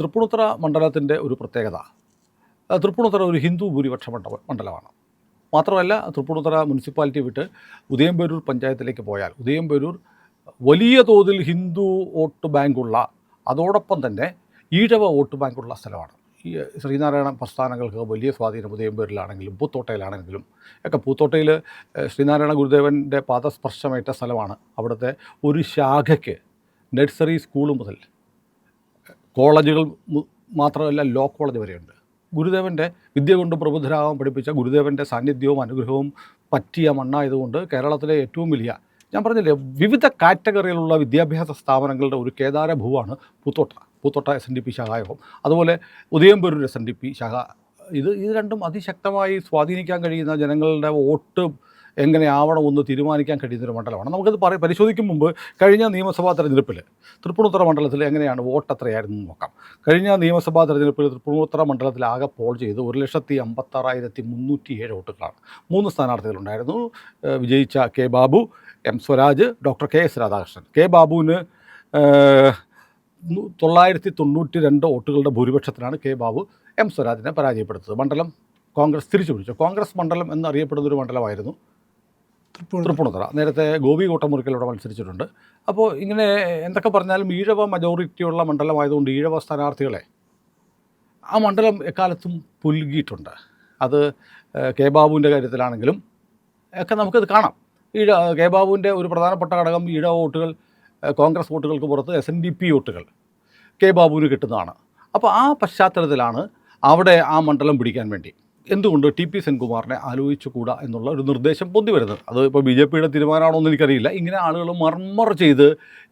തൃപ്പൂണിത്തുറ മണ്ഡലത്തിൻ്റെ ഒരു പ്രത്യേകത, തൃപ്പൂണിത്തുറ ഒരു ഹിന്ദു ഭൂരിപക്ഷ മണ്ഡലമാണ്. മാത്രമല്ല, തൃപ്പൂണിത്തുറ മുനിസിപ്പാലിറ്റി വിട്ട് ഉദയംപേരൂർ പഞ്ചായത്തിലേക്ക് പോയാൽ ഉദയംപേരൂർ വലിയ തോതിൽ ഹിന്ദു വോട്ട് ബാങ്കുള്ള, അതോടൊപ്പം തന്നെ ഈഴവ വോട്ട് ബാങ്കുള്ള സ്ഥലമാണ്. ഈ ശ്രീനാരായണ പ്രസ്ഥാനങ്ങൾക്ക് വലിയ സ്വാധീനം ഉദയംപേരൂരിലാണെങ്കിലും പൂത്തോട്ടയിലാണെങ്കിലും ഒക്കെ. പൂത്തോട്ടയിൽ ശ്രീനാരായണ ഗുരുദേവൻ്റെ പാദസ്പർശമേറ്റ സ്ഥലമാണ്. അവിടുത്തെ ഒരു ശാഖയ്ക്ക് നഴ്സറി സ്കൂൾ മുതൽ കോളേജുകൾ മാത്രമല്ല ലോ കോളേജ് വരെയുണ്ട്. ഗുരുദേവൻ്റെ വിദ്യ കൊണ്ട് പ്രബുദ്ധരാകാൻ പഠിപ്പിച്ച ഗുരുദേവൻ്റെ സാന്നിധ്യവും അനുഗ്രഹവും പറ്റിയ മണ്ണായതുകൊണ്ട് കേരളത്തിലെ ഏറ്റവും വലിയ, ഞാൻ പറഞ്ഞില്ലേ, വിവിധ കാറ്റഗറിയിലുള്ള വിദ്യാഭ്യാസ സ്ഥാപനങ്ങളുടെ ഒരു കേദാരഭൂവാണ് പൂത്തോട്ട SNDP ശാഖായോഗം. അതുപോലെ ഉദയംപേരൂർ SNDP ശാഖ. ഇത് രണ്ടും അതിശക്തമായി സ്വാധീനിക്കാൻ കഴിയുന്ന, ജനങ്ങളുടെ വോട്ട് എങ്ങനെയാവണമെന്ന് തീരുമാനിക്കാൻ കഴിയുന്നൊരു മണ്ഡലമാണ്. നമുക്കത് പരിശോധിക്കും മുമ്പ് കഴിഞ്ഞ നിയമസഭാ തെരഞ്ഞെടുപ്പിൽ തൃപ്പൂണിത്തുറ മണ്ഡലത്തിൽ എങ്ങനെയാണ് വോട്ട് എത്രയായിരുന്നു നോക്കാം. കഴിഞ്ഞ നിയമസഭാ തെരഞ്ഞെടുപ്പിൽ തൃപ്പൂണിത്തുറ മണ്ഡലത്തിൽ ആകെ പോൾ ചെയ്ത് 1,56,307 വോട്ടുകളാണ്. 3 സ്ഥാനാർത്ഥികളുണ്ടായിരുന്നു. വിജയിച്ച K Babu, M Swaraj, doctor KS Radhakrishnan. K ബാബുവിന് 992 വോട്ടുകളുടെ ഭൂരിപക്ഷത്തിനാണ് കെ ബാബു M സ്വരാജിനെ പരാജയപ്പെടുത്തത്. മണ്ഡലം കോൺഗ്രസ് തിരിച്ചു പിടിച്ചു. കോൺഗ്രസ് മണ്ഡലം എന്നറിയപ്പെടുന്നൊരു മണ്ഡലമായിരുന്നു തൃപ്പൂണിത്തുറ. നേരത്തെ ഗോപി കോട്ടമുറിക്കൽ ഇവിടെ മത്സരിച്ചിട്ടുണ്ട്. അപ്പോൾ ഇങ്ങനെ എന്തൊക്കെ പറഞ്ഞാലും ഈഴവ മജോറിറ്റിയുള്ള മണ്ഡലമായതുകൊണ്ട് ഈഴവ സ്ഥാനാർത്ഥികളെ ആ മണ്ഡലം എക്കാലത്തും പുൽകിയിട്ടുണ്ട്. അത് കെ ബാബുവിൻ്റെ കാര്യത്തിലാണെങ്കിലും ഒക്കെ നമുക്കത് കാണാം. കെ ബാബുവിൻ്റെ ഒരു പ്രധാനപ്പെട്ട ഘടകം ഈഴവ വോട്ടുകൾ, കോൺഗ്രസ് വോട്ടുകൾക്ക് പുറത്ത് SNDP വോട്ടുകൾ കെ ബാബുവിന് കിട്ടുന്നതാണ്. അപ്പോൾ ആ പശ്ചാത്തലത്തിലാണ് അവിടെ ആ മണ്ഡലം പിടിക്കാൻ വേണ്ടി എന്തുകൊണ്ട് TP സെൻകുമാറിനെ ആലോചിച്ചുകൂടാ എന്നുള്ള ഒരു നിർദ്ദേശം പൊന്തി വരുന്നത്. അത് ഇപ്പോൾ BJPയുടെ തീരുമാനമാണോ എന്ന് എനിക്കറിയില്ല. ഇങ്ങനെ ആളുകൾ മർമർ ചെയ്ത്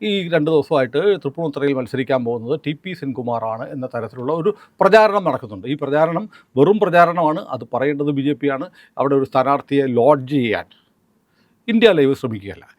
ഈ 2 ദിവസമായിട്ട് തൃപ്പൂണിത്തുറയിൽ മത്സരിക്കാൻ പോകുന്നത് TP സെൻകുമാറാണ് എന്ന തരത്തിലുള്ള ഒരു പ്രചാരണം നടക്കുന്നുണ്ട്. ഈ പ്രചാരണം വെറും പ്രചാരണമാണ്. അത് പറയേണ്ടത് BJP ആണ്. അവിടെ ഒരു സ്ഥാനാർത്ഥിയെ ലോഡ്ജ് ചെയ്യാൻ ഇന്ത്യ ലൈവ് ശ്രമിക്കുകയല്ല.